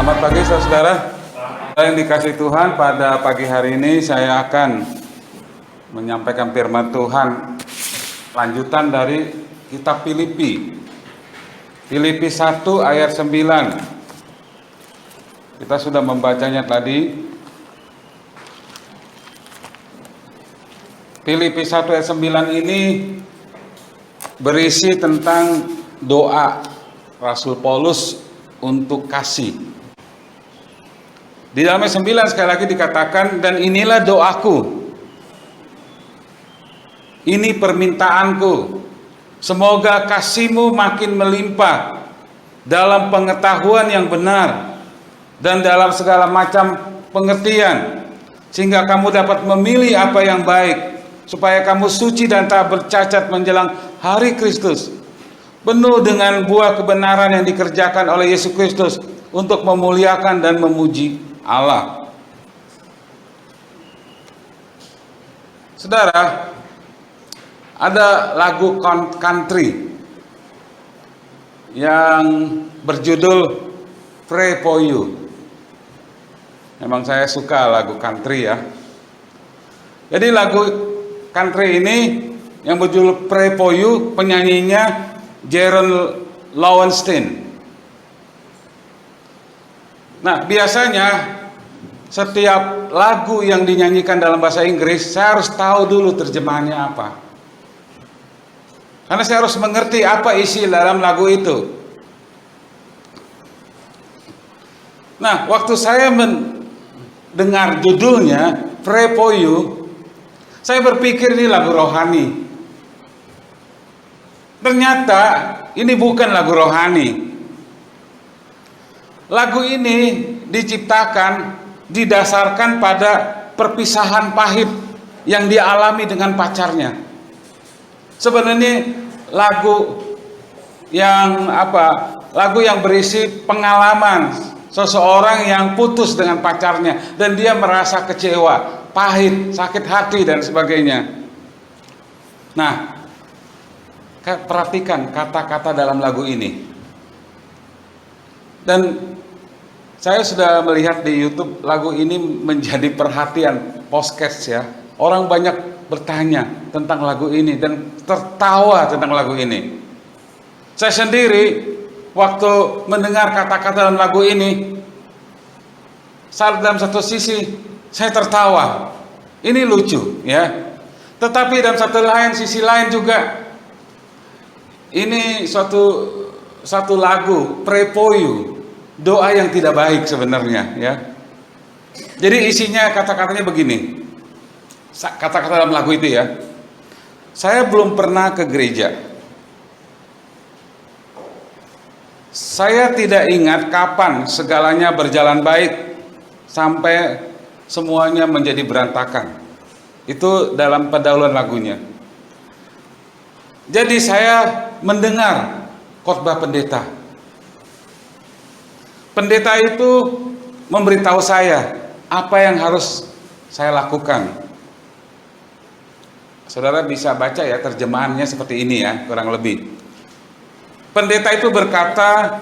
Selamat pagi saudara. Yang dikasih Tuhan, pada pagi hari ini saya akan menyampaikan firman Tuhan lanjutan dari kitab Filipi. Filipi 1 ayat 9. Kita sudah membacanya tadi. Filipi 1 ayat 9 ini berisi tentang doa Rasul Paulus untuk kasih. Di dalam ayat 9 sekali lagi dikatakan, dan inilah doaku, ini permintaanku, semoga kasihmu makin melimpah dalam pengetahuan yang benar dan dalam segala macam pengertian, sehingga kamu dapat memilih apa yang baik, supaya kamu suci dan tak bercacat menjelang hari Kristus, penuh dengan buah kebenaran yang dikerjakan oleh Yesus Kristus untuk memuliakan dan memuji Allah. Saudara, ada lagu country yang berjudul Pray for You. Memang saya suka lagu country ya. Jadi lagu country ini yang berjudul Pray for You, penyanyinya Jaron Lowenstein. Nah, biasanya setiap lagu yang dinyanyikan dalam bahasa Inggris, saya harus tahu dulu terjemahannya apa. Karena saya harus mengerti apa isi dalam lagu itu. Nah, waktu saya mendengar judulnya Pray for You, saya berpikir ini lagu rohani. Ternyata ini bukan lagu rohani. Lagu ini diciptakan didasarkan pada perpisahan pahit yang dialami dengan pacarnya. Sebenarnya lagu yang berisi pengalaman seseorang yang putus dengan pacarnya dan dia merasa kecewa, pahit, sakit hati dan sebagainya. Nah, perhatikan kata-kata dalam lagu ini. Dan saya sudah melihat di YouTube lagu ini menjadi perhatian podcast ya. Orang banyak bertanya tentang lagu ini dan tertawa tentang lagu ini. Saya sendiri waktu mendengar kata-kata dalam lagu ini, dalam satu sisi saya tertawa. Ini lucu ya. Tetapi dalam sisi lain juga ini satu lagu Pray for You, doa yang tidak baik sebenarnya ya. Jadi isinya kata-katanya begini. Kata-kata dalam lagu itu ya. Saya belum pernah ke gereja. Saya tidak ingat kapan segalanya berjalan baik sampai semuanya menjadi berantakan. Itu dalam pendahuluan lagunya. Jadi saya mendengar khotbah pendeta. Pendeta itu memberitahu saya apa yang harus saya lakukan. Saudara bisa baca ya terjemahannya seperti ini ya, kurang lebih. Pendeta itu berkata,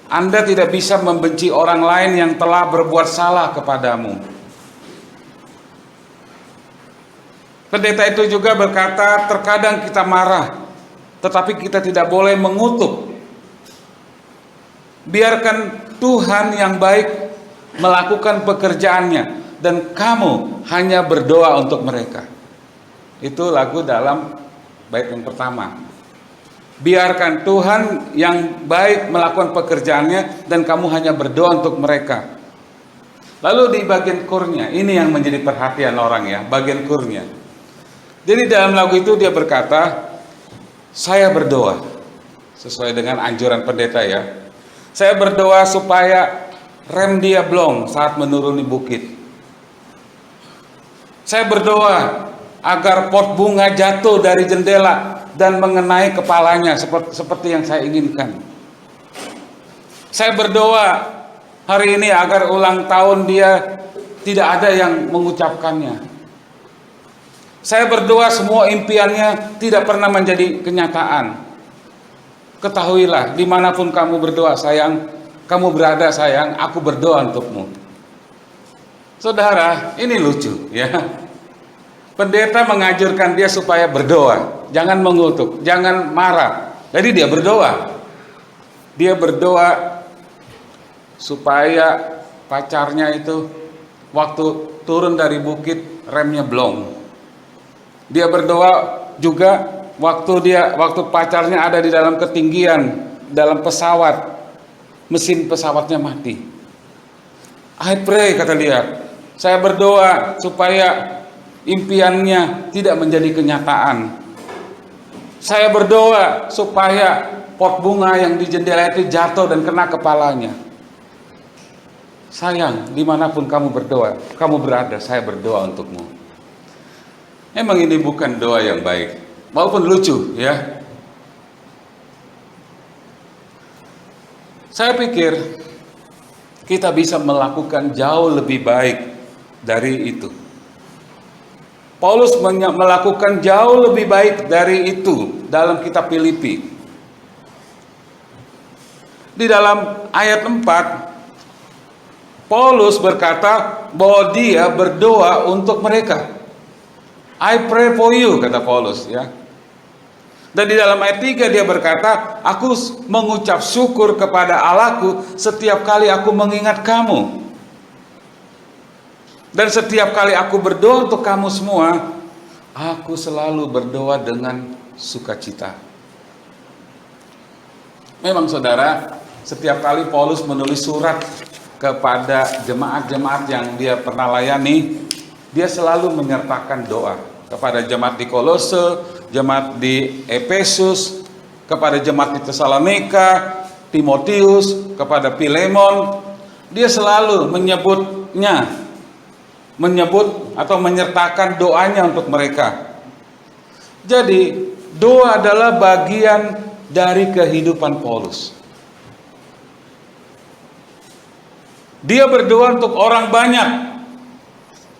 Anda tidak bisa membenci orang lain yang telah berbuat salah kepadamu. Pendeta itu juga berkata, terkadang kita marah, tetapi kita tidak boleh mengutuk. Biarkan Tuhan yang baik melakukan pekerjaannya dan kamu hanya berdoa untuk mereka. Itu lagu dalam bait yang pertama. Biarkan Tuhan yang baik melakukan pekerjaannya dan kamu hanya berdoa untuk mereka. Lalu di bagian kurnya, ini yang menjadi perhatian orang ya, bagian kurnya. Jadi dalam lagu itu dia berkata, saya berdoa sesuai dengan anjuran pendeta ya. Saya berdoa supaya rem dia blong saat menuruni bukit. Saya berdoa agar pot bunga jatuh dari jendela dan mengenai kepalanya seperti yang saya inginkan. Saya berdoa hari ini agar ulang tahun dia tidak ada yang mengucapkannya. Saya berdoa semua impiannya tidak pernah menjadi kenyataan. Ketahuilah, dimanapun kamu berdoa sayang, kamu berada sayang, aku berdoa untukmu. Saudara, ini lucu ya. Pendeta mengajarkan dia supaya berdoa, jangan mengutuk, jangan marah. Jadi dia berdoa. Dia berdoa supaya pacarnya itu waktu turun dari bukit remnya blong. Dia berdoa juga waktu pacarnya ada di dalam ketinggian, dalam pesawat, mesin pesawatnya mati. I pray, kata dia, saya berdoa supaya impiannya tidak menjadi kenyataan. Saya berdoa supaya pot bunga yang di jendela itu jatuh dan kena kepalanya. Sayang, dimanapun kamu berdoa, kamu berada, saya berdoa untukmu. Emang ini bukan doa yang baik, walaupun lucu ya. Saya pikir kita bisa melakukan jauh lebih baik dari itu. Paulus melakukan jauh lebih baik dari itu dalam kitab Filipi. Di dalam ayat 4, Paulus berkata bahwa dia berdoa untuk mereka. I pray for you, kata Paulus ya. Dan di dalam ayat 3 dia berkata, aku mengucap syukur kepada Allahku setiap kali aku mengingat kamu. Dan setiap kali aku berdoa untuk kamu semua, aku selalu berdoa dengan sukacita. Memang saudara, setiap kali Paulus menulis surat kepada jemaat-jemaat yang dia pernah layani, dia selalu menyertakan doa kepada jemaat di Kolose, jemaat di Efesus, kepada jemaat di Tesalonika, Timotius, kepada Filemon. Dia selalu menyebut atau menyertakan doanya untuk mereka. Jadi doa adalah bagian dari kehidupan Paulus. Dia berdoa untuk orang banyak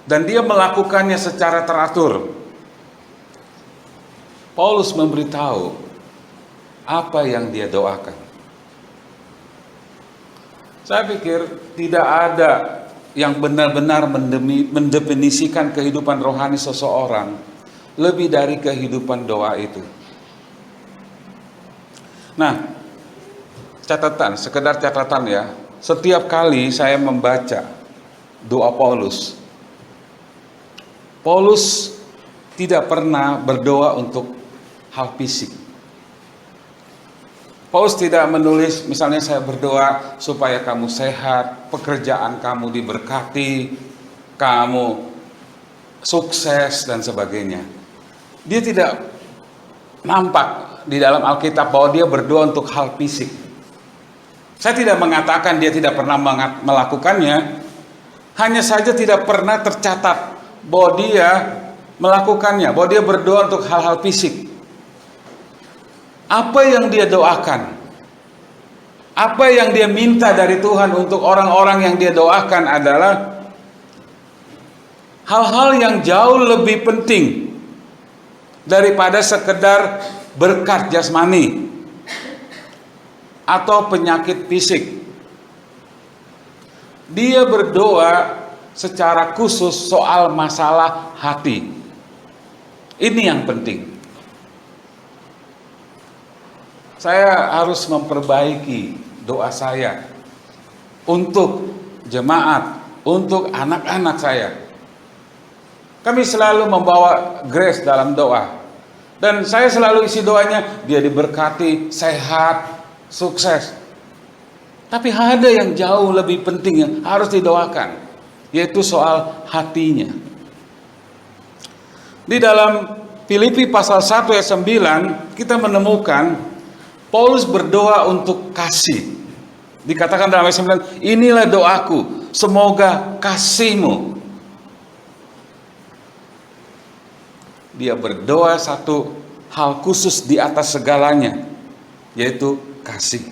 dan dia melakukannya secara teratur. Paulus memberitahu apa yang dia doakan. Saya pikir tidak ada yang benar-benar mendefinisikan kehidupan rohani seseorang lebih dari kehidupan doa itu. Nah, sekedar catatan ya. Setiap kali saya membaca doa Paulus tidak pernah berdoa untuk hal fisik. Paulus tidak menulis, misalnya saya berdoa supaya kamu sehat, pekerjaan kamu diberkati, kamu sukses dan sebagainya. Dia tidak nampak di dalam Alkitab bahwa dia berdoa untuk hal fisik. Saya tidak mengatakan dia tidak pernah melakukannya, hanya saja tidak pernah tercatat bahwa dia melakukannya, bahwa dia berdoa untuk hal-hal fisik. Apa yang dia doakan, apa yang dia minta dari Tuhan untuk orang-orang yang dia doakan adalah hal-hal yang jauh lebih penting daripada sekedar berkat jasmani atau penyakit fisik. Dia berdoa secara khusus soal masalah hati. Ini yang penting. Saya harus memperbaiki doa saya untuk jemaat, untuk anak-anak saya. Kami selalu membawa grace dalam doa. Dan saya selalu isi doanya, dia diberkati, sehat, sukses. Tapi ada yang jauh lebih penting yang harus didoakan, yaitu soal hatinya. Di dalam Filipi pasal 1 ayat 9 kita menemukan Paulus berdoa untuk kasih. Dikatakan dalam ayat 9, inilah doaku, semoga kasihmu. Dia berdoa satu hal khusus di atas segalanya, yaitu kasih.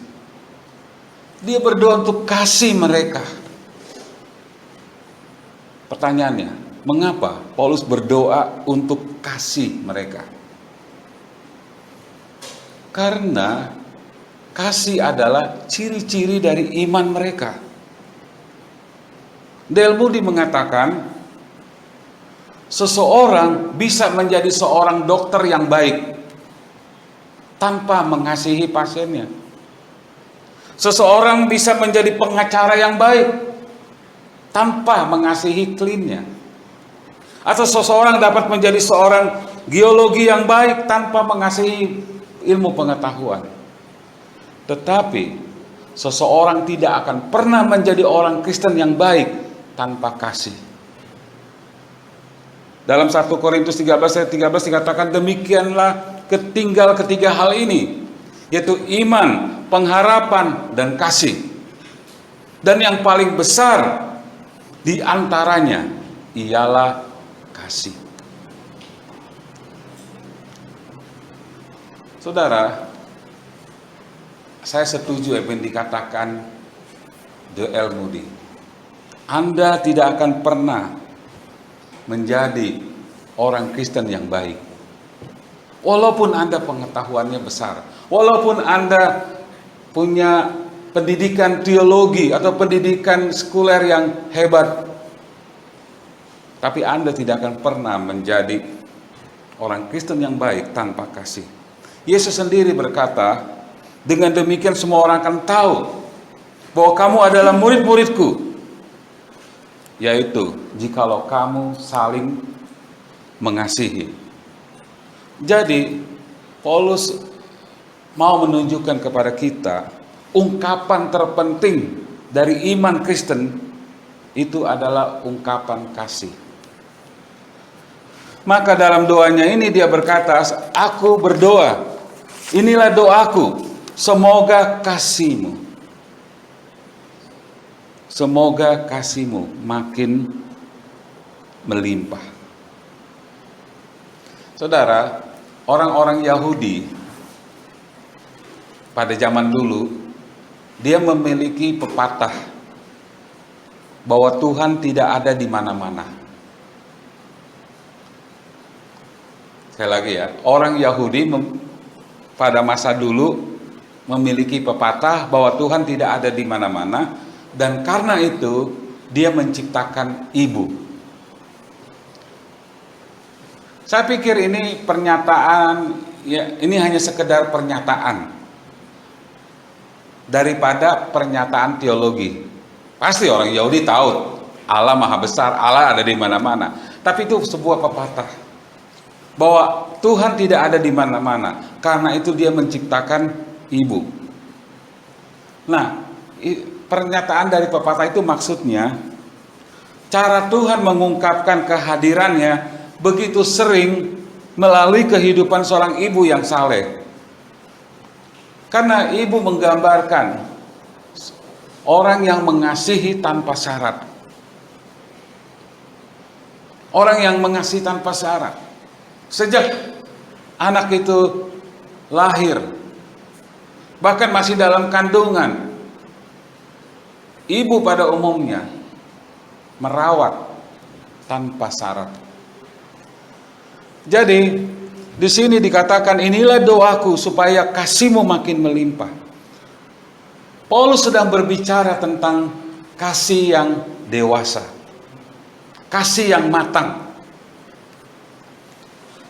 Dia berdoa untuk kasih mereka. Pertanyaannya, mengapa Paulus berdoa untuk kasih mereka? Karena kasih adalah ciri-ciri dari iman mereka. D.L. Moody mengatakan, seseorang bisa menjadi seorang dokter yang baik tanpa mengasihi pasiennya. Seseorang bisa menjadi pengacara yang baik tanpa mengasihi kliennya. Atau seseorang dapat menjadi seorang geologi yang baik tanpa mengasihi ilmu pengetahuan. Tetapi seseorang tidak akan pernah menjadi orang Kristen yang baik tanpa kasih. Dalam 1 Korintus 13 ayat 13 dikatakan, demikianlah ketinggal ketiga hal ini, yaitu iman, pengharapan, dan kasih. Dan yang paling besar di antaranya ialah kasih. Saudara, saya setuju apa yang dikatakan D.L. Moody. Anda tidak akan pernah menjadi orang Kristen yang baik, walaupun Anda pengetahuannya besar, walaupun Anda punya pendidikan teologi atau pendidikan sekuler yang hebat, tapi Anda tidak akan pernah menjadi orang Kristen yang baik tanpa kasih. Yesus sendiri berkata, dengan demikian semua orang akan tahu bahwa kamu adalah murid-muridku, yaitu jikalau kamu saling mengasihi. Jadi Paulus mau menunjukkan kepada kita ungkapan terpenting dari iman Kristen itu adalah ungkapan kasih. Maka dalam doanya ini dia berkata, aku berdoa, inilah doaku, semoga kasihmu makin melimpah. Saudara, orang-orang Yahudi pada zaman dulu, dia memiliki pepatah bahwa Tuhan tidak ada di mana-mana. Sekali lagi ya, orang Yahudi pada masa dulu memiliki pepatah bahwa Tuhan tidak ada di mana-mana. Dan karena itu dia menciptakan ibu. Saya pikir ini pernyataan, ya ini hanya sekedar pernyataan daripada pernyataan teologi. Pasti orang Yahudi tahu Allah Maha Besar, Allah ada di mana-mana. Tapi itu sebuah pepatah bahwa Tuhan tidak ada di mana-mana. Karena itu dia menciptakan ibu. Nah, pernyataan dari pepatah itu maksudnya cara Tuhan mengungkapkan kehadirannya begitu sering melalui kehidupan seorang ibu yang saleh. Karena ibu menggambarkan orang yang mengasihi tanpa syarat. Orang yang mengasihi tanpa syarat. Sejak anak itu lahir, bahkan masih dalam kandungan, ibu pada umumnya merawat tanpa syarat. Jadi di sini dikatakan, inilah doaku supaya kasihmu makin melimpah. Paulus sedang berbicara tentang kasih yang dewasa, kasih yang matang.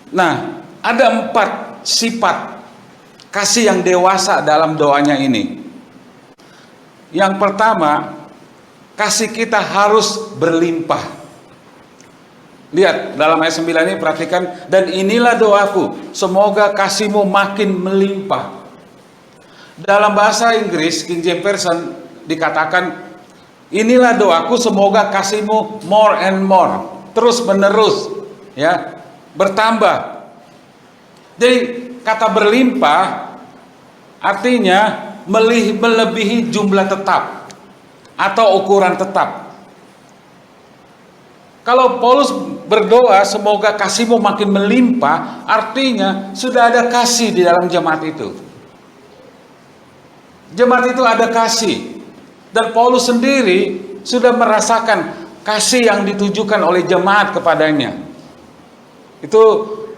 Nah, ada 4 sifat kasih yang dewasa dalam doanya ini. Yang pertama, kasih kita harus berlimpah. Lihat dalam ayat 9 ini, perhatikan, dan inilah doaku, semoga kasihmu makin melimpah. Dalam bahasa Inggris, King James Version dikatakan, inilah doaku, semoga kasihmu more and more, terus menerus, ya, bertambah. Jadi kata berlimpah artinya melebihi jumlah tetap atau ukuran tetap. Kalau Paulus berdoa semoga kasihmu makin melimpah, artinya sudah ada kasih di dalam jemaat itu. Jemaat itu ada kasih, dan Paulus sendiri sudah merasakan kasih yang ditujukan oleh jemaat kepadanya. Itu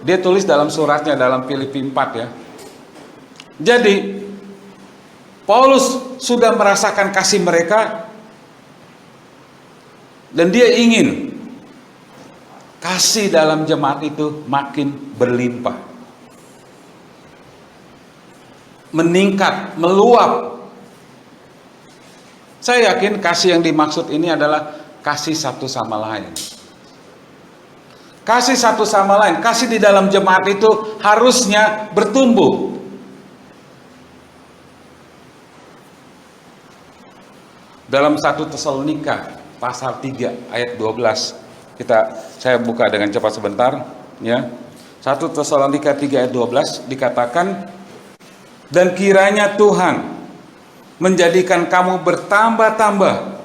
dia tulis dalam suratnya dalam Filipi 4 ya. Jadi Paulus sudah merasakan kasih mereka dan dia ingin kasih dalam jemaat itu makin berlimpah, meningkat, meluap. Saya yakin kasih yang dimaksud ini adalah kasih satu sama lain. Kasih satu sama lain, kasih di dalam jemaat itu harusnya bertumbuh. Dalam 1 Tesalonika pasal 3 ayat 12, saya buka dengan cepat sebentar ya. 1 Tesalonika 3 ayat 12 dikatakan, dan kiranya Tuhan menjadikan kamu bertambah-tambah,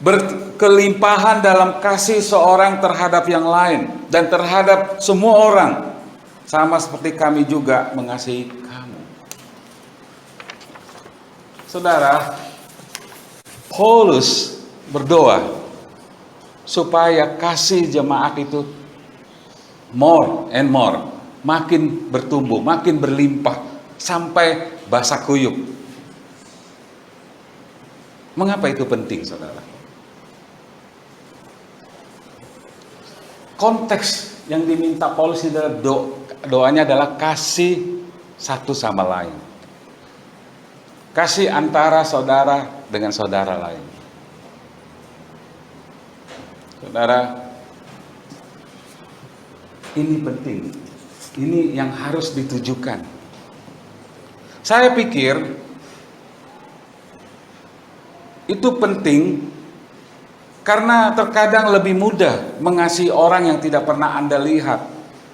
berkelimpahan dalam kasih seorang terhadap yang lain dan terhadap semua orang, sama seperti kami juga mengasihi kamu. Saudara, Paulus berdoa supaya kasih jemaat itu more and more, makin bertumbuh, makin berlimpah sampai basah kuyup. Mengapa itu penting, saudara? Konteks yang diminta Paulus adalah doanya adalah kasih satu sama lain. Kasih antara saudara dengan saudara lain. Saudara, ini penting. Ini yang harus ditujukan. Saya pikir itu penting karena terkadang lebih mudah mengasihi orang yang tidak pernah Anda lihat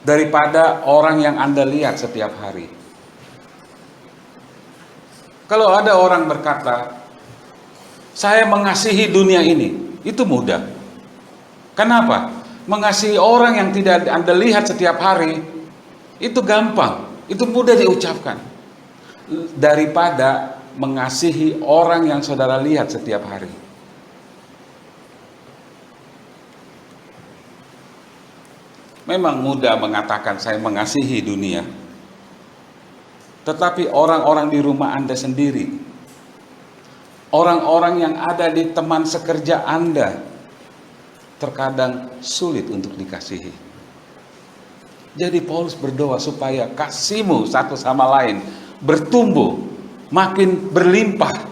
daripada orang yang Anda lihat setiap hari. Kalau ada orang berkata, saya mengasihi dunia ini, itu mudah. Kenapa? Mengasihi orang yang tidak Anda lihat setiap hari, itu gampang, itu mudah diucapkan. Daripada mengasihi orang yang saudara lihat setiap hari. Memang mudah mengatakan saya mengasihi dunia. Tetapi orang-orang di rumah Anda sendiri, orang-orang yang ada di teman sekerja Anda, terkadang sulit untuk dikasihi. Jadi Paulus berdoa supaya kasihmu satu sama lain bertumbuh, makin berlimpah.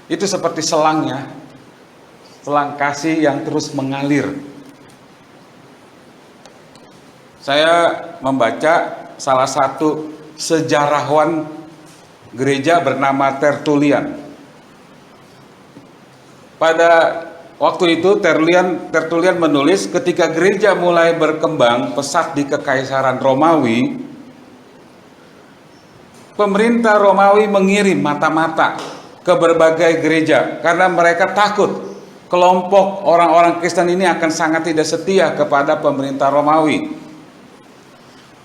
Itu seperti selangnya, selang kasih yang terus mengalir. Saya membaca salah satu sejarawan gereja bernama Tertullian. Pada waktu itu Tertullian menulis, ketika gereja mulai berkembang pesat di Kekaisaran Romawi, pemerintah Romawi mengirim mata-mata ke berbagai gereja karena mereka takut kelompok orang-orang Kristen ini akan sangat tidak setia kepada pemerintah Romawi.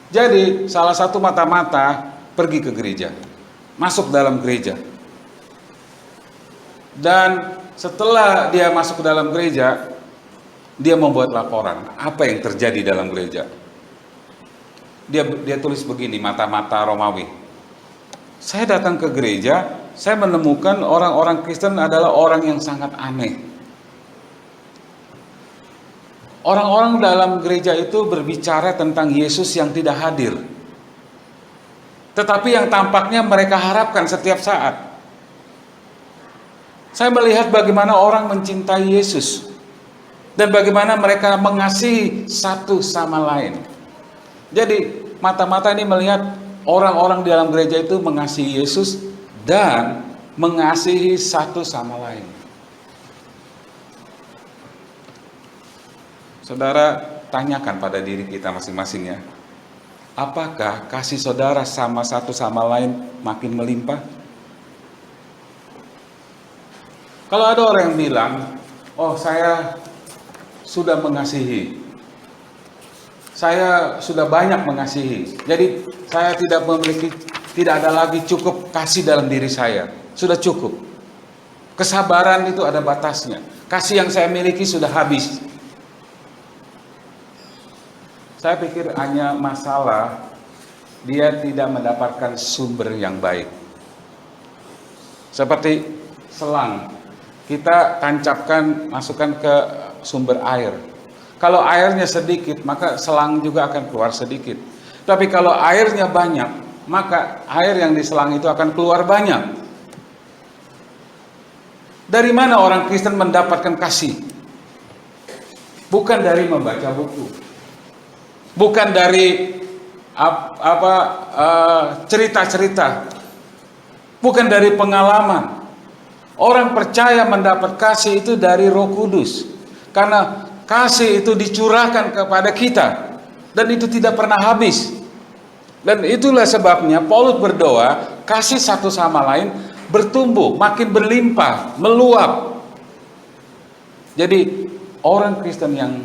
Jadi salah satu mata-mata pergi ke gereja, masuk dalam gereja. Dan setelah dia masuk ke dalam gereja, dia membuat laporan apa yang terjadi dalam gereja. Dia tulis begini, mata-mata Romawi. Saya datang ke gereja, saya menemukan orang-orang Kristen adalah orang yang sangat aneh. Orang-orang dalam gereja itu berbicara tentang Yesus yang tidak hadir. Tetapi yang tampaknya mereka harapkan setiap saat. Saya melihat bagaimana orang mencintai Yesus. Dan bagaimana mereka mengasihi satu sama lain. Jadi mata-mata ini melihat orang-orang di dalam gereja itu mengasihi Yesus dan mengasihi satu sama lain. Saudara, tanyakan pada diri kita masing-masing ya. Apakah kasih saudara sama satu sama lain makin melimpah? Kalau ada orang yang bilang, oh saya sudah mengasihi, saya sudah banyak mengasihi, jadi saya tidak ada lagi cukup kasih dalam diri saya, sudah cukup. Kesabaran itu ada batasnya, kasih yang saya miliki sudah habis. Saya pikir hanya masalah dia tidak mendapatkan sumber yang baik. Seperti selang, kita tancapkan, masukkan ke sumber air. Kalau airnya sedikit, maka selang juga akan keluar sedikit. Tapi kalau airnya banyak, maka air yang di selang itu akan keluar banyak. Dari mana orang Kristen mendapatkan kasih? Bukan dari membaca buku, bukan dari cerita-cerita, bukan dari pengalaman. Orang percaya mendapat kasih itu dari Roh Kudus, karena kasih itu dicurahkan kepada kita dan itu tidak pernah habis. Dan itulah sebabnya Paulus berdoa kasih satu sama lain bertumbuh, makin berlimpah, meluap. Jadi orang Kristen yang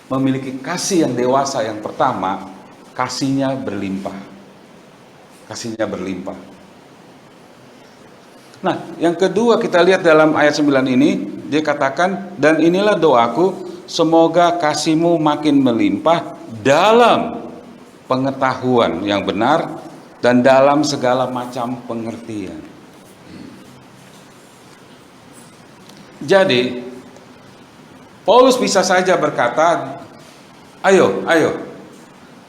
memiliki kasih yang dewasa yang pertama, kasihnya berlimpah. Kasihnya berlimpah. Nah, yang kedua kita lihat dalam ayat 9 ini, dia katakan, dan inilah doaku, semoga kasihmu makin melimpah dalam pengetahuan yang benar dan dalam segala macam pengertian. Jadi, Paulus bisa saja berkata, ayo,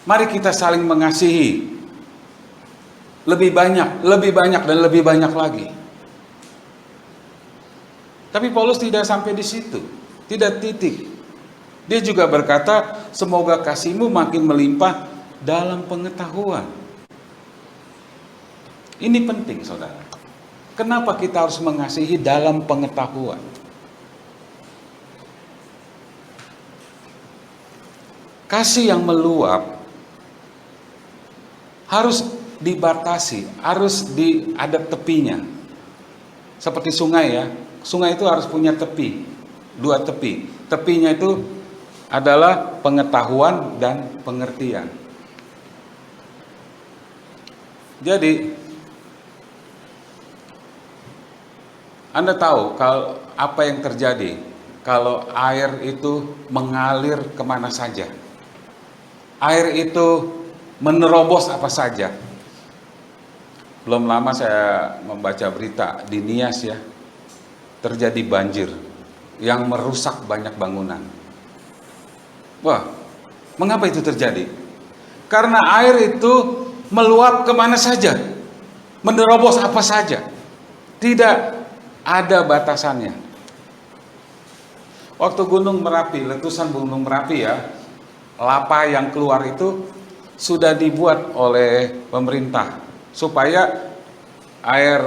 mari kita saling mengasihi. Lebih banyak, dan lebih banyak lagi. Tapi Paulus tidak sampai di situ, tidak titik. Dia juga berkata, semoga kasihmu makin melimpah dalam pengetahuan. Ini penting, saudara. Kenapa kita harus mengasihi dalam pengetahuan? Kasih yang meluap harus dibatasi, harus ada tepinya. Seperti sungai ya, sungai itu harus punya tepi, 2 tepi. Tepinya itu adalah pengetahuan dan pengertian. Jadi, Anda tahu kalau apa yang terjadi kalau air itu mengalir kemana saja. Air itu menerobos apa saja. Belum lama saya membaca berita di Nias ya, terjadi banjir yang merusak banyak bangunan. Wah, mengapa itu terjadi? Karena air itu meluap kemana saja, menerobos apa saja, tidak ada batasannya. Waktu Gunung Merapi, letusan Gunung Merapi ya, lapa yang keluar itu sudah dibuat oleh pemerintah supaya air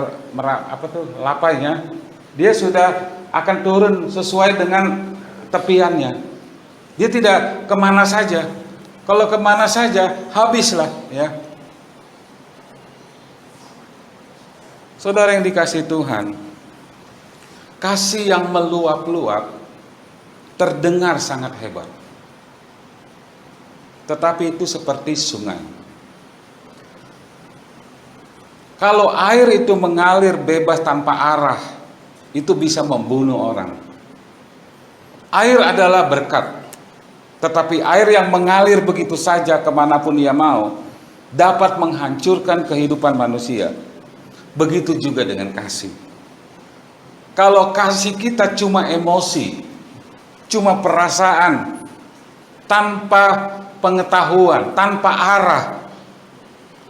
lapanya dia sudah akan turun sesuai dengan tepiannya. Dia tidak kemana saja. Kalau kemana saja habislah ya. Saudara yang dikasihi Tuhan, kasih yang meluap-luap terdengar sangat hebat. Tetapi itu seperti sungai. Kalau air itu mengalir bebas tanpa arah, itu bisa membunuh orang. Air adalah berkat. Tetapi air yang mengalir begitu saja kemanapun ia mau, dapat menghancurkan kehidupan manusia. Begitu juga dengan kasih. Kalau kasih kita cuma emosi, cuma perasaan, tanpa pengetahuan, tanpa arah,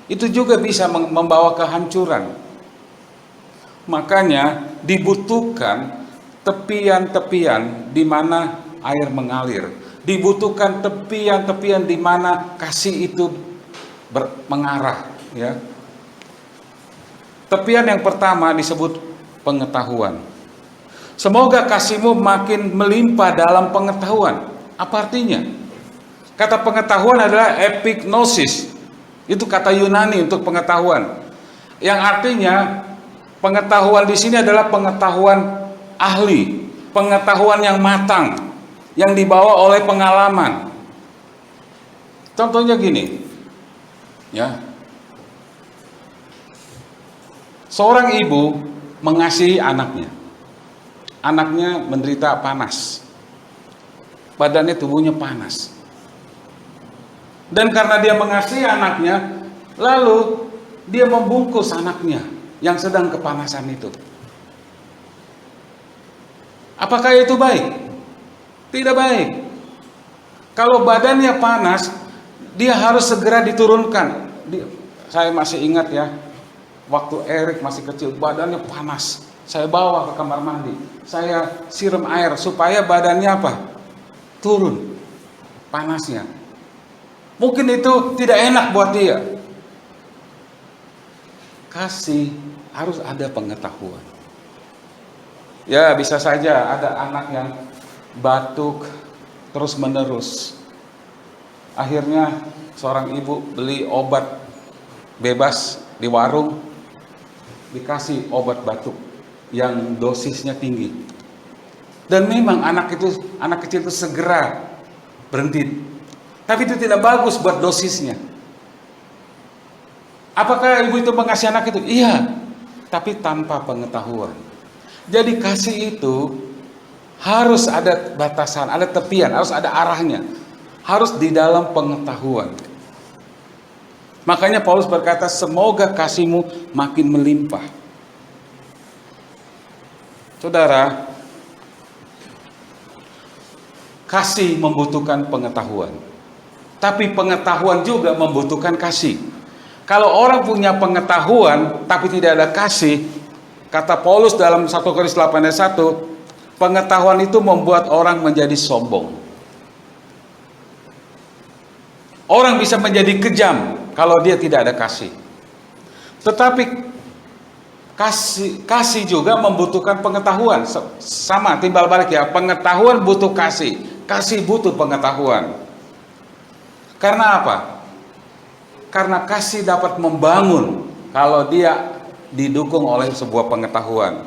itu juga bisa membawa kehancuran. Makanya dibutuhkan tepian-tepian di mana air mengalir. Dibutuhkan tepian-tepian di mana kasih itu mengarah, ya. Tepian yang pertama disebut pengetahuan. Semoga kasihmu makin melimpah dalam pengetahuan. Apa artinya? Kata pengetahuan adalah epignosis. Itu kata Yunani untuk pengetahuan. Yang artinya pengetahuan di sini adalah pengetahuan ahli, pengetahuan yang matang, yang dibawa oleh pengalaman. Contohnya gini, ya. Seorang ibu mengasihi anaknya. Anaknya menderita panas. Badannya, tubuhnya panas. Dan karena dia mengasihi anaknya, lalu dia membungkus anaknya yang sedang kepanasan itu. Apakah itu baik? Tidak baik. Kalau badannya panas, dia harus segera diturunkan. Saya masih ingat ya, waktu Erik masih kecil, badannya panas. Saya bawa ke kamar mandi, saya siram air supaya badannya apa? Turun panasnya. Mungkin itu tidak enak buat dia. Kasih harus ada pengetahuan. Ya, bisa saja ada anak yang batuk terus menerus. Akhirnya seorang ibu beli obat bebas di warung, dikasih obat batuk yang dosisnya tinggi. Dan memang anak kecil itu segera berhenti. Tapi itu tidak bagus buat dosisnya. Apakah ibu itu mengasihi anak itu? Iya, tapi tanpa pengetahuan. Jadi kasih itu harus ada batasan, ada tepian, harus ada arahnya. Harus di dalam pengetahuan. Makanya Paulus berkata, semoga kasihmu makin melimpah. Saudara, kasih membutuhkan pengetahuan. Tapi pengetahuan juga membutuhkan kasih. Kalau orang punya pengetahuan tapi tidak ada kasih, kata Paulus dalam 1 Korintus 8 ayat 1, pengetahuan itu membuat orang menjadi sombong. Orang bisa menjadi kejam kalau dia tidak ada kasih. Tetapi kasih juga membutuhkan pengetahuan. Sama, timbal balik ya, pengetahuan butuh kasih, kasih butuh pengetahuan. Karena apa? Karena kasih dapat membangun kalau dia didukung oleh sebuah pengetahuan.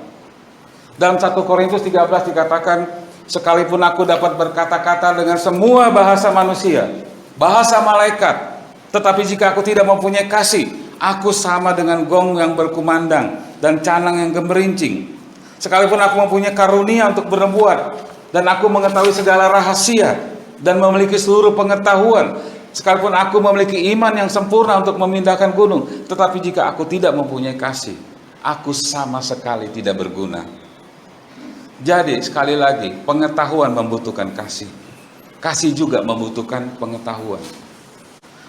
Dalam 1 Korintus 13 dikatakan, sekalipun aku dapat berkata-kata dengan semua bahasa manusia, bahasa malaikat, tetapi jika aku tidak mempunyai kasih, aku sama dengan gong yang berkumandang dan canang yang gemerincing. Sekalipun aku mempunyai karunia untuk bernubuat, dan aku mengetahui segala rahasia dan memiliki seluruh pengetahuan, sekalipun aku memiliki iman yang sempurna untuk memindahkan gunung, tetapi jika aku tidak mempunyai kasih, aku sama sekali tidak berguna. Jadi sekali lagi, pengetahuan membutuhkan kasih. Kasih juga membutuhkan pengetahuan.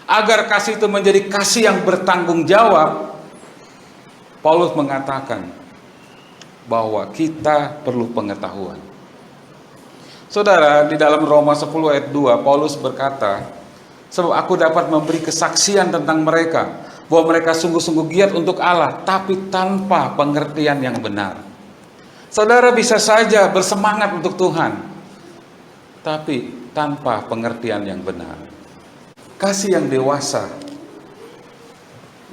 Agar kasih itu menjadi kasih yang bertanggung jawab, Paulus mengatakan bahwa kita perlu pengetahuan. Saudara, di dalam Roma 10 ayat 2, Paulus berkata, sebab aku dapat memberi kesaksian tentang mereka, bahwa mereka sungguh-sungguh giat untuk Allah, tapi tanpa pengertian yang benar. Saudara bisa saja bersemangat untuk Tuhan, tapi tanpa pengertian yang benar. Kasih yang dewasa,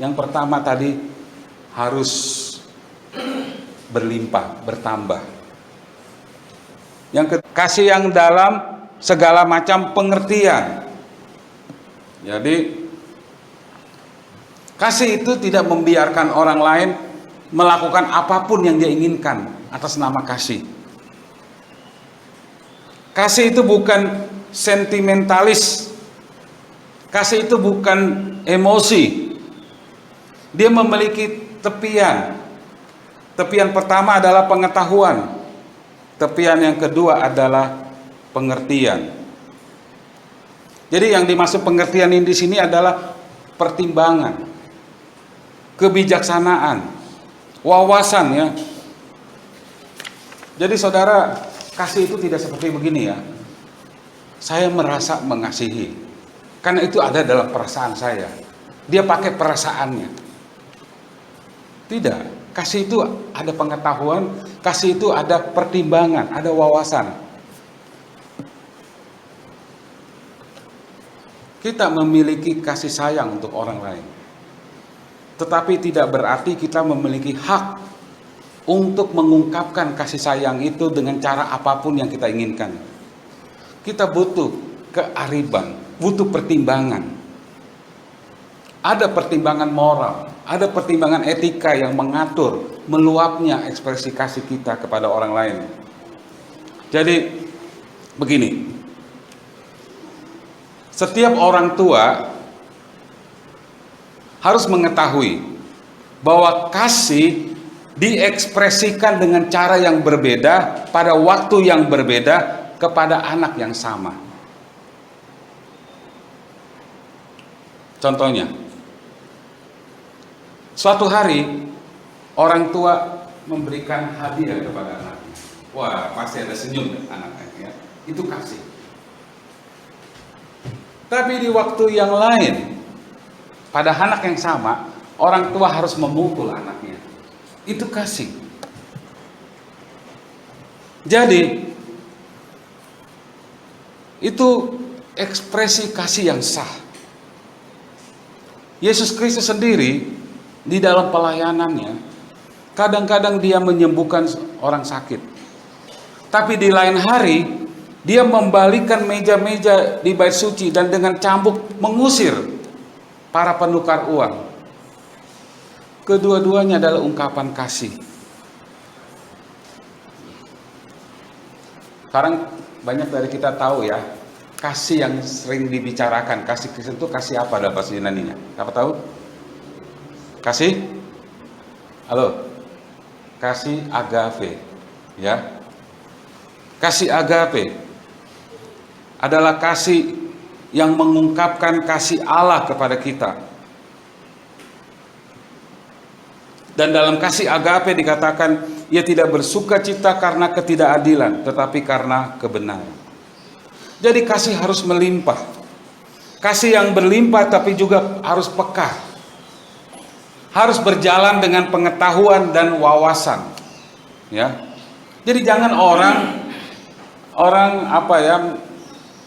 yang pertama tadi harus berlimpah, bertambah. Yang kasih yang dalam segala macam pengertian. Jadi kasih itu tidak membiarkan orang lain melakukan apapun yang dia inginkan atas nama kasih. Kasih itu bukan sentimentalis. Kasih itu bukan emosi. Dia memiliki tepian. Tepian pertama adalah pengetahuan. Tepian yang kedua adalah pengertian. Jadi yang dimaksud pengertian ini di sini adalah pertimbangan, kebijaksanaan, wawasan ya. Jadi saudara, kasih itu tidak seperti begini ya. Saya merasa mengasihi, karena itu ada dalam perasaan saya. Dia pakai perasaannya. Tidak, kasih itu ada pengetahuan, kasih itu ada pertimbangan, ada wawasan. Kita memiliki kasih sayang untuk orang lain. Tetapi tidak berarti kita memiliki hak untuk mengungkapkan kasih sayang itu dengan cara apapun yang kita inginkan. Kita butuh kearifan, butuh pertimbangan. Ada pertimbangan moral, ada pertimbangan etika yang mengatur meluapnya ekspresi kasih kita kepada orang lain. Jadi begini, setiap orang tua harus mengetahui bahwa kasih diekspresikan dengan cara yang berbeda pada waktu yang berbeda kepada anak yang sama. Contohnya, suatu hari orang tua memberikan hadiah kepada anaknya. Wah, pasti ada senyum anaknya, ya. Itu kasih. Tapi di waktu yang lain, pada anak yang sama, orang tua harus memukul anaknya. Itu kasih. Jadi, itu ekspresi kasih yang sah. Yesus Kristus sendiri di dalam pelayanannya, kadang-kadang dia menyembuhkan orang sakit. Tapi di lain hari, dia membalikan meja-meja di bait suci dan dengan cambuk mengusir para penukar uang. Kedua-duanya adalah ungkapan kasih. Sekarang banyak dari kita tahu ya, kasih yang sering dibicarakan, kasih Kristen itu kasih apa dalam bahasa Yunaninya? Siapa tahu? Kasih? Halo? Kasih agape, ya. Kasih agape adalah kasih yang mengungkapkan kasih Allah kepada kita. Dan dalam kasih agape dikatakan, ia tidak bersuka cita karena ketidakadilan, tetapi karena kebenaran. Jadi kasih harus melimpah. Kasih yang berlimpah tapi juga harus peka. Harus berjalan dengan pengetahuan dan wawasan. Ya. Jadi jangan orang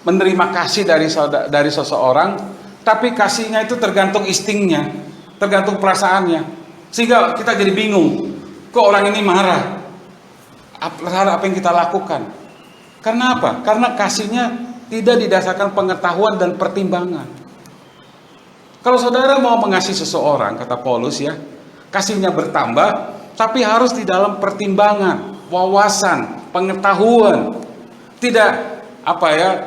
menerima kasih dari seseorang, tapi kasihnya itu tergantung instingnya, tergantung perasaannya, sehingga kita jadi bingung, kok orang ini marah, apa yang kita lakukan? Karena apa? Karena kasihnya tidak didasarkan pengetahuan dan pertimbangan. Kalau saudara mau mengasihi seseorang, kata Paulus ya, kasihnya bertambah, tapi harus di dalam pertimbangan, wawasan, pengetahuan. Tidak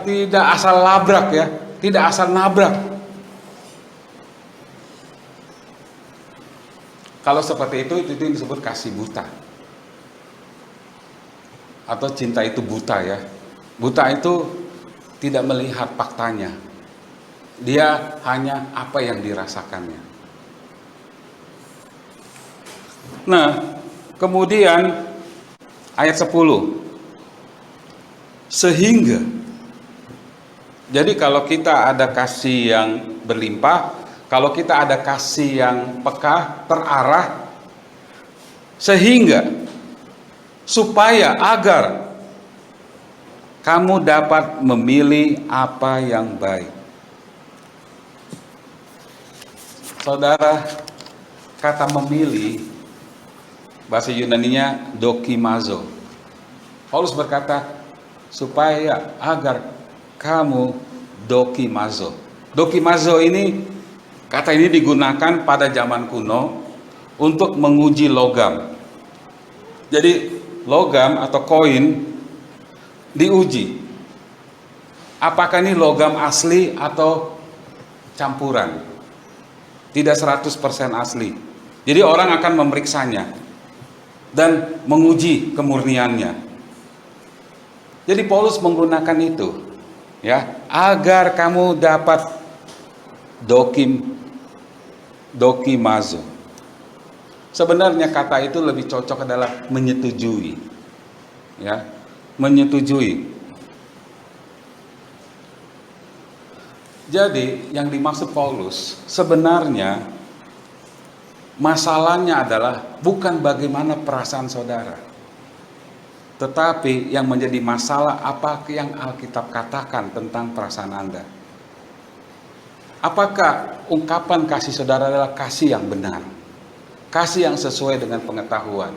tidak asal labrak ya, tidak asal nabrak. Kalau seperti itu yang disebut kasih buta. Atau cinta itu buta ya. Buta itu tidak melihat faktanya. Dia hanya apa yang dirasakannya. Nah, kemudian ayat 10. Sehingga, jadi kalau kita ada kasih yang berlimpah, kalau kita ada kasih yang peka, terarah, sehingga, supaya, agar kamu dapat memilih apa yang baik. Saudara, kata memilih, bahasa Yunaninya dokimazo. Paulus berkata, supaya agar kamu dokimazo. Dokimazo ini, kata ini digunakan pada zaman kuno untuk menguji logam. Jadi logam atau koin diuji. Apakah ini logam asli atau campuran? Tidak 100% asli. Jadi orang akan memeriksanya dan menguji kemurniannya. Jadi Paulus menggunakan itu, ya, agar kamu dapat dokimazo. Sebenarnya kata itu lebih cocok adalah menyetujui, ya, menyetujui. Jadi yang dimaksud Paulus sebenarnya masalahnya adalah bukan bagaimana perasaan saudara, tetapi yang menjadi masalah apa yang Alkitab katakan tentang perasaan Anda. Apakah ungkapan kasih saudara adalah kasih yang benar, kasih yang sesuai dengan pengetahuan,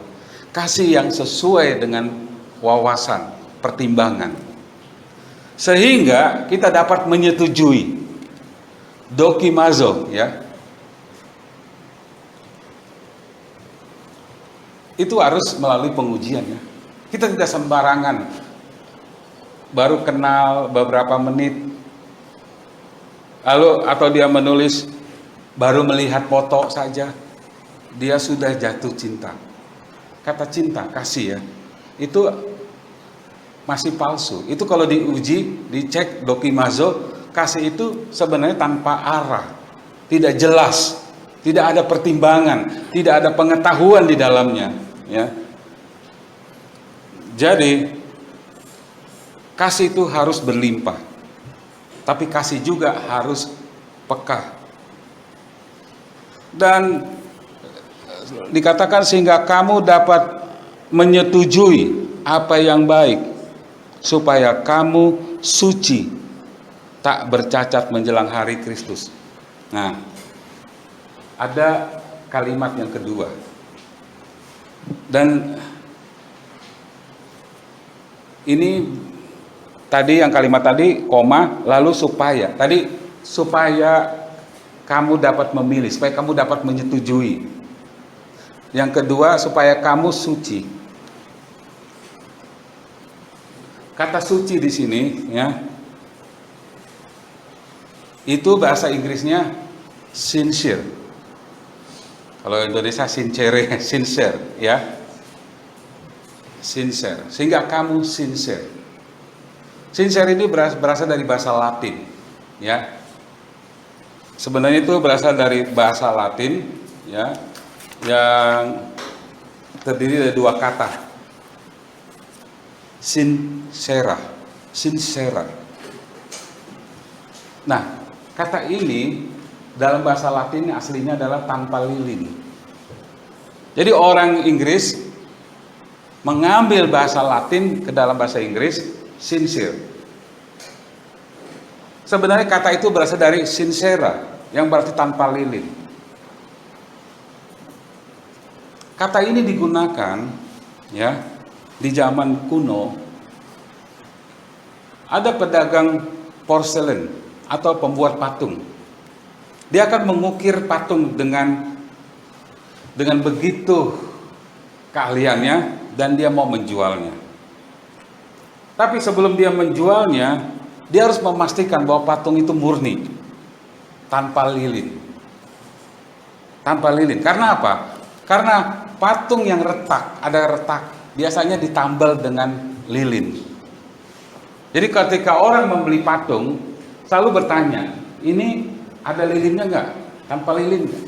kasih yang sesuai dengan wawasan, pertimbangan, sehingga kita dapat menyetujui dokimazo, ya. Itu harus melalui pengujian, ya. Kita tidak sembarangan baru kenal beberapa menit lalu atau dia menulis Baru melihat foto saja dia sudah jatuh cinta. Kata cinta, kasih ya, itu masih palsu. Itu kalau diuji, dicek Dokimazo, kasih itu sebenarnya tanpa arah, tidak jelas, tidak ada pertimbangan, tidak ada pengetahuan di dalamnya, ya. Jadi kasih itu harus berlimpah, tapi kasih juga harus peka. Dan dikatakan sehingga kamu dapat menyetujui apa yang baik, supaya kamu suci, tak bercacat menjelang hari Kristus. Nah, ada kalimat yang kedua. Dan ini tadi yang kalimat tadi koma, lalu supaya. Tadi supaya kamu dapat memilih, supaya kamu dapat menyetujui. Yang kedua, supaya kamu suci. Kata suci di sini, ya, itu bahasa Inggrisnya sincere. Kalau Indonesia sincere, sincere, ya, sincere. Sehingga kamu sincere. Sincere ini berasal dari bahasa Latin, ya. Sebenarnya itu berasal dari bahasa Latin, ya, yang terdiri dari dua kata, sincera, sincera. Nah, kata ini dalam bahasa Latin aslinya adalah tanpa lilin. Jadi orang Inggris mengambil bahasa Latin ke dalam bahasa Inggris, sincere. Sebenarnya kata itu berasal dari sincera, yang berarti tanpa lilin. Kata ini digunakan, ya, di zaman kuno. Ada pedagang porselen atau pembuat patung. Dia akan mengukir patung dengan begitu keahliannya, dan dia mau menjualnya. Tapi sebelum dia menjualnya, dia harus memastikan bahwa patung itu murni, tanpa lilin. Tanpa lilin. Karena apa? Karena patung yang retak, ada retak, biasanya ditambal dengan lilin. Jadi ketika orang membeli patung, selalu bertanya, ini ada lilinnya enggak? Tanpa lilin enggak?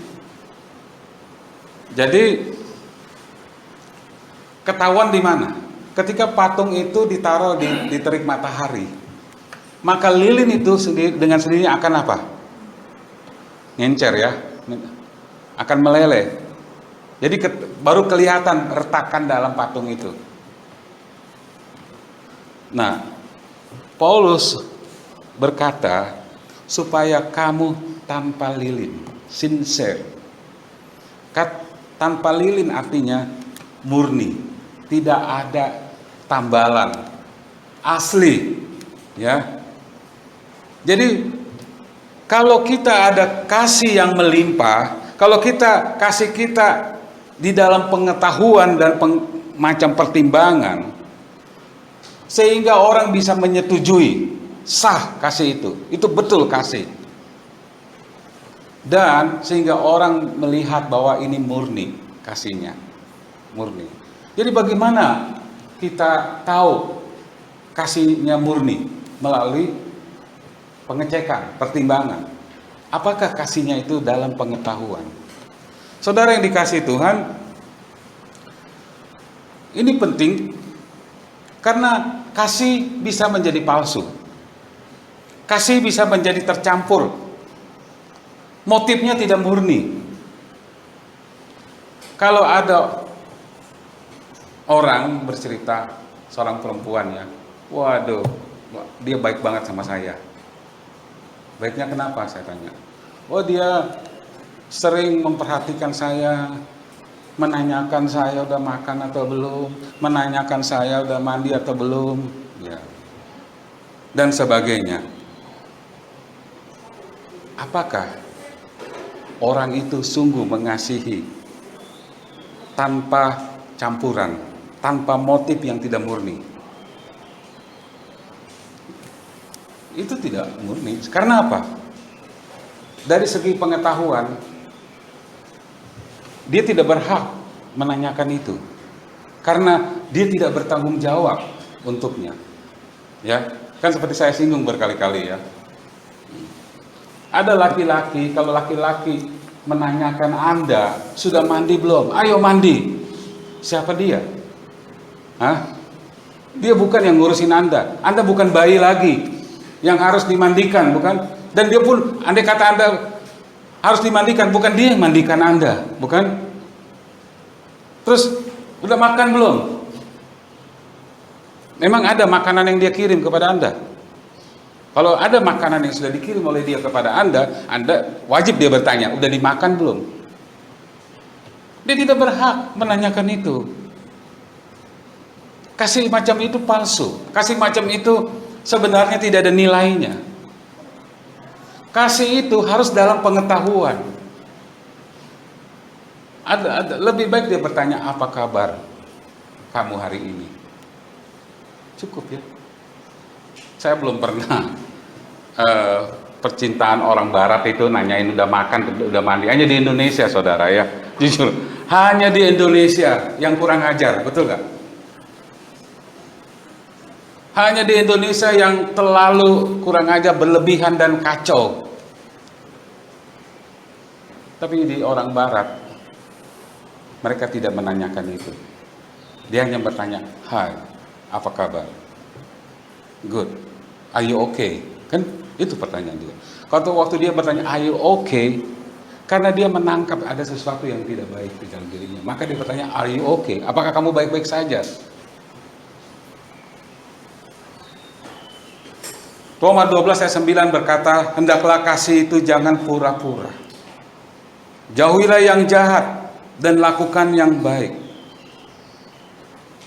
Jadi ketahuan di mana? Ketika patung itu ditaruh di terik matahari, maka lilin itu dengan sendirinya akan apa? Ngencer, ya, akan meleleh. Jadi baru kelihatan retakan dalam patung itu. Nah, Paulus berkata supaya kamu tanpa lilin, sincere. Tanpa lilin artinya murni, tidak ada tambalan, asli, ya. Jadi kalau kita ada kasih yang melimpah, kalau kasih kita di dalam pengetahuan dan macam pertimbangan, sehingga orang bisa menyetujui sah kasih itu betul kasih, dan sehingga orang melihat bahwa ini murni kasihnya, murni. Jadi bagaimana kita tahu kasihnya murni? Melalui pengecekan, pertimbangan. Apakah kasihnya itu dalam pengetahuan? Saudara yang dikasihi Tuhan, ini penting karena kasih bisa menjadi palsu. Kasih bisa menjadi tercampur. Motifnya tidak murni. Kalau ada orang bercerita, seorang perempuan, ya, waduh, dia baik banget sama saya. Baiknya kenapa, saya tanya. Oh, dia sering memperhatikan saya, menanyakan saya udah makan atau belum, menanyakan saya udah mandi atau belum, ya, dan sebagainya. Apakah orang itu sungguh mengasihi tanpa campuran, tanpa motif yang tidak murni? Itu tidak murni. Karena apa? dari segi pengetahuan, dia tidak berhak menanyakan itu. Karena dia tidak bertanggung jawab untuknya. Ya, kan seperti saya singgung berkali-kali ya. Ada laki-laki, kalau laki-laki menanyakan Anda, sudah mandi belum? Ayo mandi. Siapa dia? Hah? Dia bukan yang ngurusin Anda. Anda bukan bayi lagi yang harus dimandikan, bukan? Dan dia pun, andai kata Anda harus dimandikan, bukan dia yang mandikan Anda, bukan? Terus, udah makan belum? Memang ada makanan yang dia kirim kepada Anda. Kalau ada makanan yang sudah dikirim oleh dia kepada Anda wajib dia bertanya, udah dimakan belum? Dia tidak berhak menanyakan itu. Kasih macam itu palsu. Kasih macam itu sebenarnya tidak ada nilainya. Kasih itu harus dalam pengetahuan. Lebih baik dia bertanya, apa kabar kamu hari ini? Cukup ya. Saya belum pernah percintaan orang barat itu nanyain udah makan, udah mandi. Hanya di Indonesia, saudara ya. Jujur, hanya di Indonesia yang kurang ajar, betul gak? Hanya di Indonesia yang terlalu kurang ajar, berlebihan dan kacau. Tapi di orang barat, mereka tidak menanyakan itu. Dia hanya bertanya, hai, apa kabar? Good. Are you okay? Kan itu pertanyaan dia. Kalau waktu dia bertanya, are you okay? Karena dia menangkap ada sesuatu yang tidak baik di dalam dirinya. Maka dia bertanya, are you okay? Apakah kamu baik-baik saja? Roma 12 ayat 9 berkata, hendaklah kasih itu jangan pura-pura. Jauhilah yang jahat dan lakukan yang baik.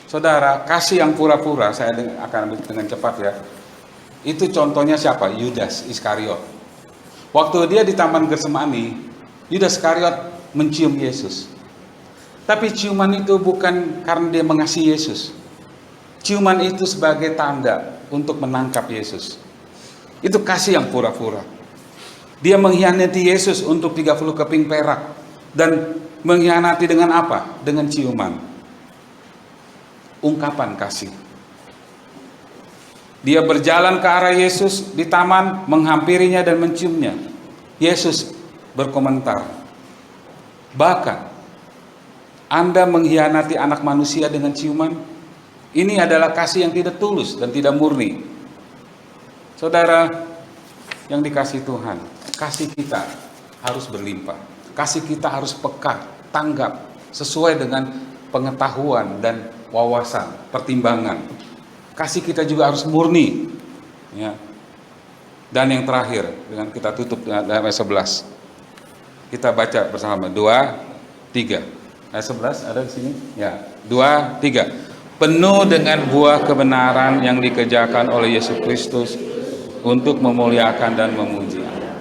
Saudara, kasih yang pura-pura, saya akan ambil dengan cepat ya. Itu contohnya siapa? Yudas Iskariot. Waktu dia di Taman Getsemani, Yudas Iskariot mencium Yesus. Tapi ciuman itu bukan karena dia mengasihi Yesus. Ciuman itu sebagai tanda untuk menangkap Yesus. Itu kasih yang pura-pura. Dia mengkhianati Yesus untuk 30 keping perak. Dan mengkhianati dengan apa? Dengan ciuman. Ungkapan kasih. Dia berjalan ke arah Yesus di taman, menghampirinya dan menciumnya. Yesus berkomentar, bahkan Anda mengkhianati anak manusia dengan ciuman. Ini adalah kasih yang tidak tulus dan tidak murni. Saudara yang dikasihi Tuhan, kasih kita harus berlimpah. Kasih kita harus peka, tanggap, sesuai dengan pengetahuan dan wawasan, pertimbangan. Kasih kita juga harus murni. Ya. Dan yang terakhir, dengan kita tutup dalam ayat 11. Kita baca bersama, 2, 3. Ayat 11 ada di sini? Ya, 2, 3. Penuh dengan buah kebenaran yang dikerjakan oleh Yesus Kristus untuk memuliakan dan memuji Allah.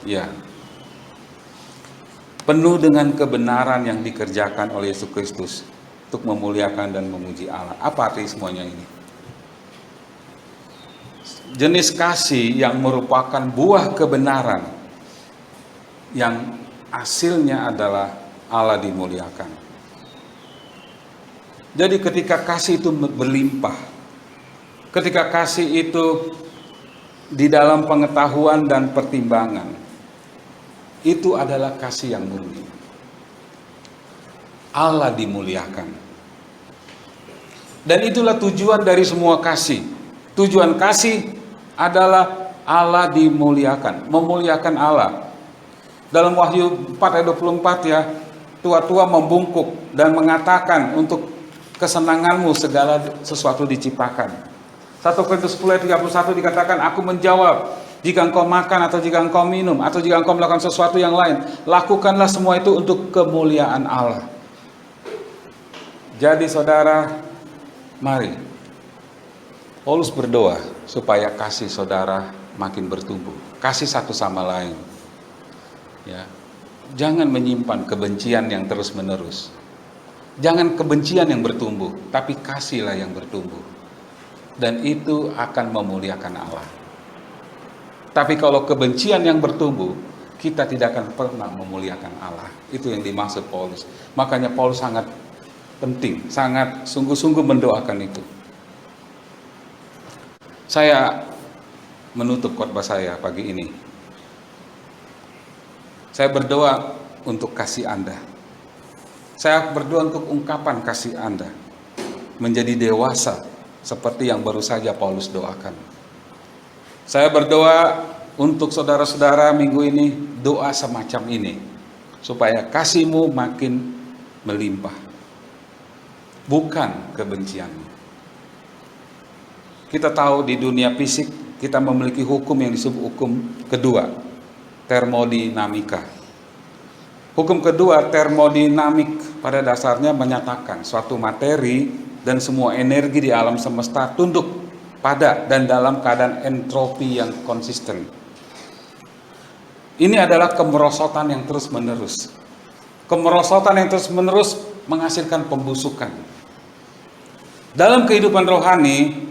Ya. Penuh dengan kebenaran yang dikerjakan oleh Yesus Kristus untuk memuliakan dan memuji Allah. Apa arti semuanya ini? Jenis kasih yang merupakan buah kebenaran yang hasilnya adalah Allah dimuliakan. Jadi ketika kasih itu berlimpah, ketika kasih itu di dalam pengetahuan dan pertimbangan, itu adalah kasih yang murni. Allah dimuliakan. Dan itulah tujuan dari semua kasih. Tujuan kasih adalah Allah dimuliakan, memuliakan Allah. Dalam Wahyu 4 ayat 24 ya, tua-tua membungkuk dan mengatakan untuk kesenanganmu segala sesuatu diciptakan. 1 Korintus 10 ayat 31 dikatakan, aku menjawab, jika engkau makan atau jika engkau minum atau jika engkau melakukan sesuatu yang lain, lakukanlah semua itu untuk kemuliaan Allah. Jadi saudara, mari Paulus berdoa supaya kasih saudara makin bertumbuh, kasih satu sama lain. Ya, jangan menyimpan kebencian yang terus-menerus. Jangan kebencian yang bertumbuh, tapi kasihlah yang bertumbuh. Dan itu akan memuliakan Allah. Tapi kalau kebencian yang bertumbuh, kita tidak akan pernah memuliakan Allah. Itu yang dimaksud Paulus. Makanya Paulus sangat penting, sangat sungguh-sungguh mendoakan itu. Saya menutup khotbah saya pagi ini. Saya berdoa untuk kasih Anda. Saya berdoa untuk ungkapan kasih Anda menjadi dewasa seperti yang baru saja Paulus doakan. Saya berdoa untuk saudara-saudara minggu ini, doa semacam ini, supaya kasih-Mu makin melimpah, bukan kebencian-Mu. Kita tahu di dunia fisik, kita memiliki hukum yang disebut hukum kedua, termodinamika. Hukum kedua, termodinamik, pada dasarnya menyatakan suatu materi dan semua energi di alam semesta tunduk pada dan dalam keadaan entropi yang konsisten. Ini adalah kemerosotan yang terus-menerus. Kemerosotan yang terus-menerus menghasilkan pembusukan. Dalam kehidupan rohani,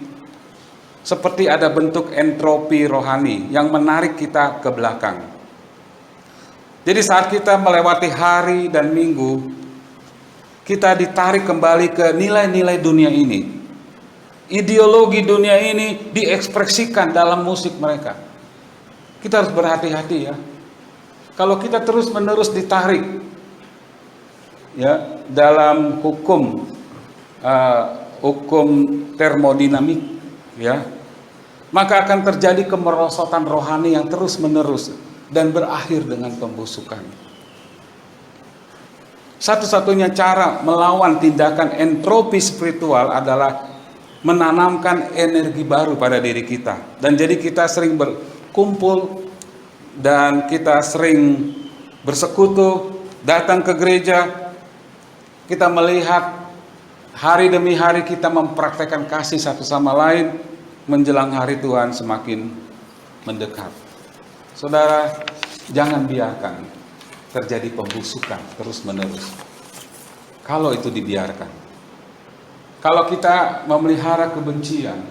seperti ada bentuk entropi rohani yang menarik kita ke belakang. Jadi saat kita melewati hari dan minggu, kita ditarik kembali ke nilai-nilai dunia ini. Ideologi dunia ini diekspresikan dalam musik mereka. Kita harus berhati-hati ya. Kalau kita terus-menerus ditarik ya dalam hukum termodinamik ya, maka akan terjadi kemerosotan rohani yang terus-menerus dan berakhir dengan pembusukan. Satu-satunya cara melawan tindakan entropi spiritual adalah menanamkan energi baru pada diri kita. Dan jadi kita sering berkumpul dan kita sering bersekutu, datang ke gereja, kita melihat hari demi hari kita mempraktekkan kasih satu sama lain, menjelang hari Tuhan semakin mendekat. Saudara, jangan biarkan terjadi pembusukan terus-menerus. Kalau itu dibiarkan, kalau kita memelihara kebencian,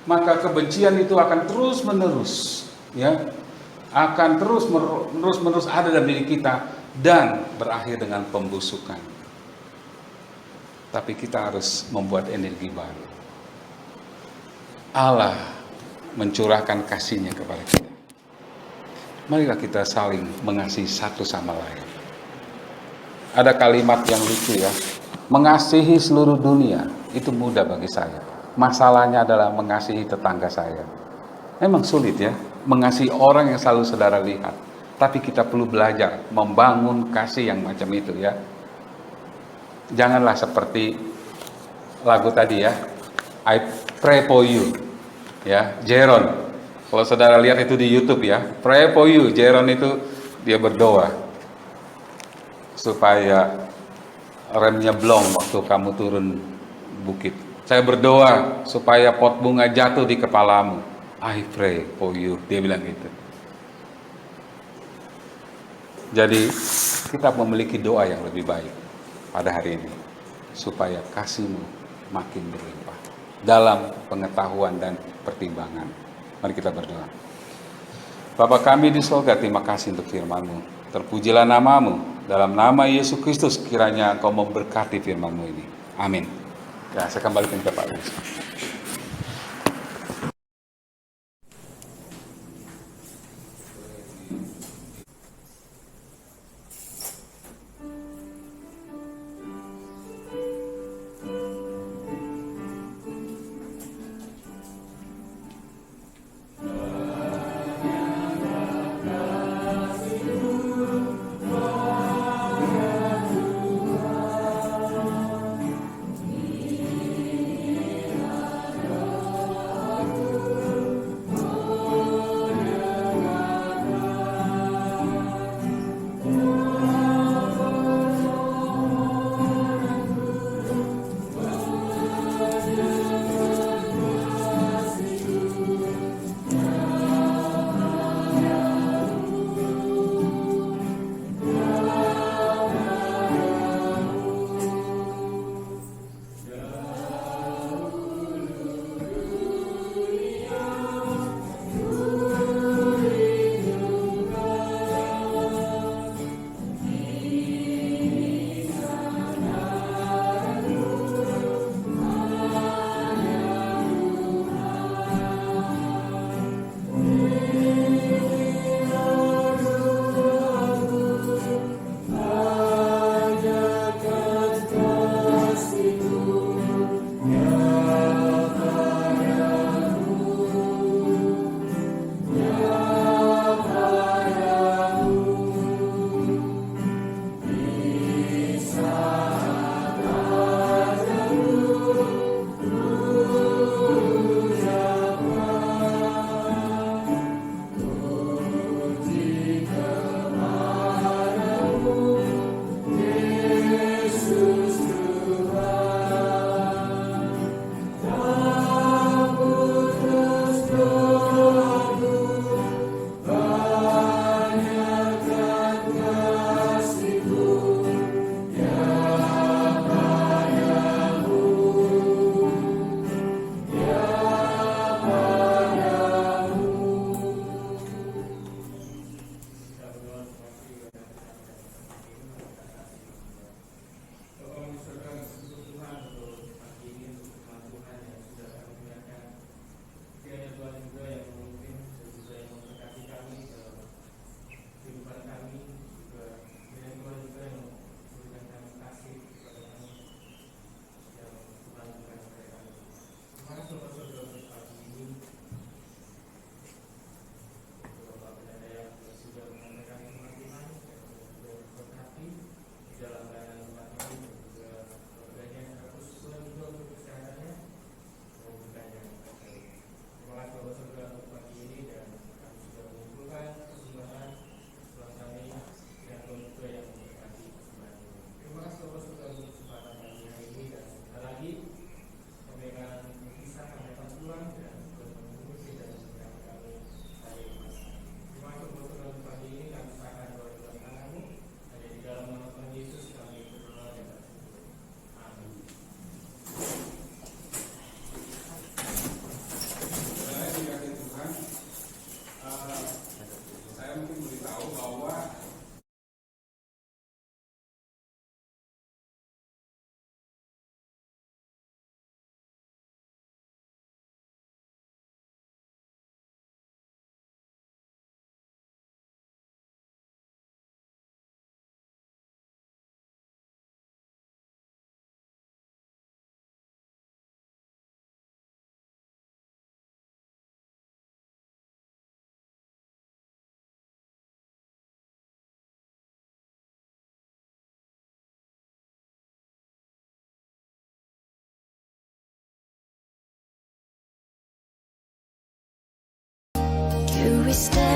maka kebencian itu akan terus-menerus ya, akan terus-menerus ada dalam diri kita dan berakhir dengan pembusukan. Tapi kita harus membuat energi baru. Allah mencurahkan kasih-Nya kepada kita. Marilah kita saling mengasihi satu sama lain. Ada kalimat yang lucu ya, mengasihi seluruh dunia itu mudah bagi saya. Masalahnya adalah mengasihi tetangga saya. Memang sulit ya, mengasihi orang yang selalu saudara lihat. Tapi kita perlu belajar membangun kasih yang macam itu ya. Janganlah seperti lagu tadi ya, I pray for you ya, Jeron. Kalau saudara lihat itu di YouTube ya, pray for you, Jeron itu dia berdoa supaya remnya blong waktu kamu turun bukit. Saya berdoa supaya pot bunga jatuh di kepalamu. I pray for you, dia bilang gitu. Jadi kita memiliki doa yang lebih baik pada hari ini, supaya kasih-Mu makin berlimpah dalam pengetahuan dan pertimbangan. Mari kita berdoa. Bapa kami di surga, terima kasih untuk firman-Mu. Terpujilah nama-Mu. Dalam nama Yesus Kristus kiranya Engkau memberkati firman-Mu ini. Amin. Ya, saya kembalikan ke Pak Yus. stay.